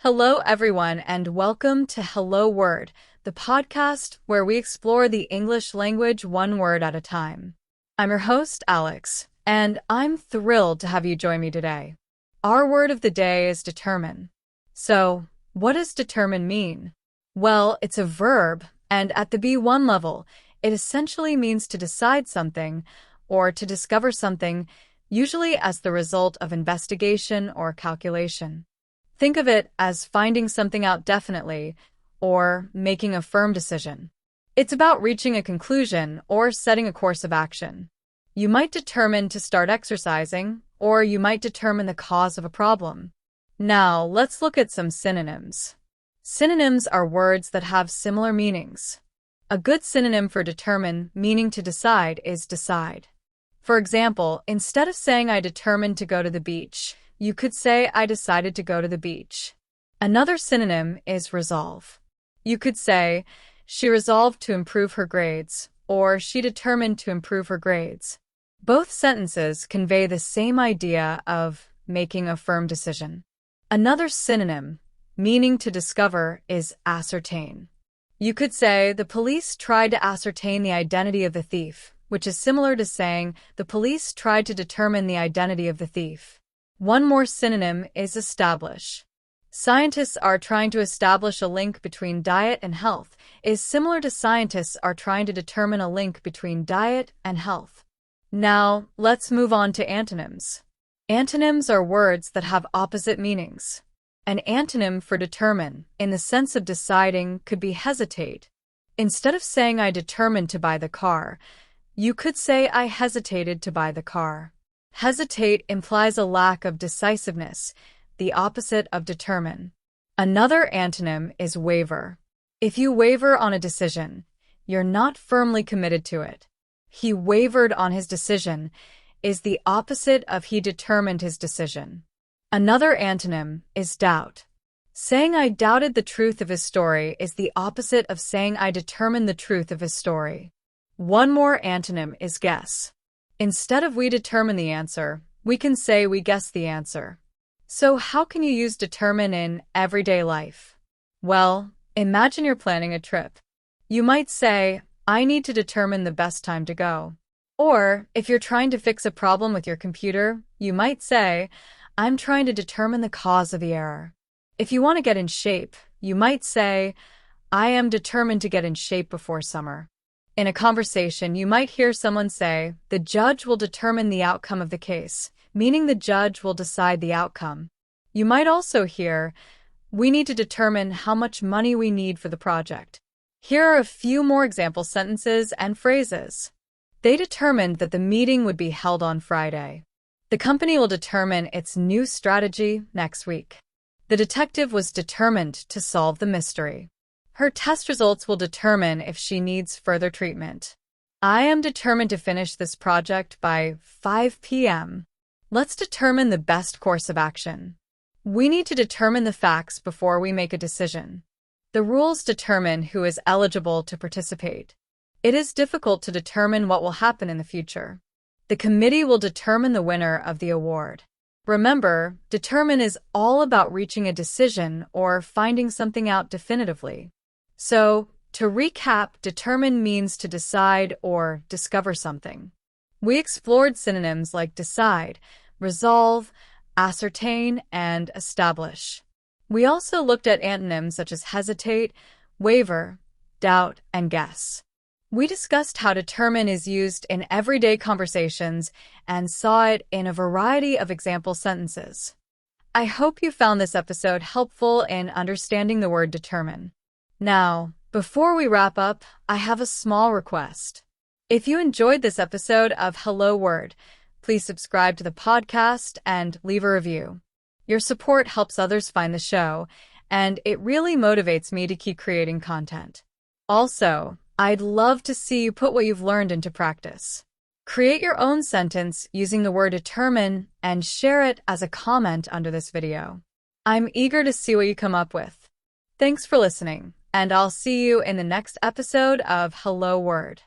Hello, everyone, and welcome to Hello Word, the podcast where we explore the English language one word at a time. I'm your host, Alex, and I'm thrilled to have you join me today. Our word of the day is determine. So, what does determine mean? Well, it's a verb, and at the B1 level, it essentially means to decide something or to discover something, usually as the result of investigation or calculation. Think of it as finding something out definitely or making a firm decision. It's about reaching a conclusion or setting a course of action. You might determine to start exercising, or you might determine the cause of a problem. Now, let's look at some synonyms. Synonyms are words that have similar meanings. A good synonym for determine, meaning to decide, is decide. For example, instead of saying I determined to go to the beach, you could say, I decided to go to the beach. Another synonym is resolve. You could say, she resolved to improve her grades, or she determined to improve her grades. Both sentences convey the same idea of making a firm decision. Another synonym, meaning to discover, is ascertain. You could say, the police tried to ascertain the identity of the thief, which is similar to saying, the police tried to determine the identity of the thief. One more synonym is establish. Scientists are trying to establish a link between diet and health is similar to scientists are trying to determine a link between diet and health. Now, let's move on to antonyms. Antonyms are words that have opposite meanings. An antonym for determine, in the sense of deciding, could be hesitate. Instead of saying I determined to buy the car, you could say I hesitated to buy the car. Hesitate implies a lack of decisiveness, the opposite of determine. Another antonym is waver. If you waver on a decision, you're not firmly committed to it. He wavered on his decision is the opposite of he determined his decision. Another antonym is doubt. Saying I doubted the truth of his story is the opposite of saying I determined the truth of his story. One more antonym is guess. Instead of we determine the answer, we can say we guess the answer. So how can you use determine in everyday life? Well, imagine you're planning a trip. You might say, I need to determine the best time to go. Or, if you're trying to fix a problem with your computer, you might say, I'm trying to determine the cause of the error. If you want to get in shape, you might say, I am determined to get in shape before summer. In a conversation, you might hear someone say, the judge will determine the outcome of the case, meaning the judge will decide the outcome. You might also hear, we need to determine how much money we need for the project. Here are a few more example sentences and phrases. They determined that the meeting would be held on Friday. The company will determine its new strategy next week. The detective was determined to solve the mystery. Her test results will determine if she needs further treatment. I am determined to finish this project by 5 p.m. Let's determine the best course of action. We need to determine the facts before we make a decision. The rules determine who is eligible to participate. It is difficult to determine what will happen in the future. The committee will determine the winner of the award. Remember, determine is all about reaching a decision or finding something out definitively. So, to recap, determine means to decide or discover something. We explored synonyms like decide, resolve, ascertain, and establish. We also looked at antonyms such as hesitate, waver, doubt, and guess. We discussed how determine is used in everyday conversations and saw it in a variety of example sentences. I hope you found this episode helpful in understanding the word determine. Now, before we wrap up, I have a small request. If you enjoyed this episode of Hello Word, please subscribe to the podcast and leave a review. Your support helps others find the show, and it really motivates me to keep creating content. Also, I'd love to see you put what you've learned into practice. Create your own sentence using the word determine and share it as a comment under this video. I'm eager to see what you come up with. Thanks for listening, and I'll see you in the next episode of Hello Word.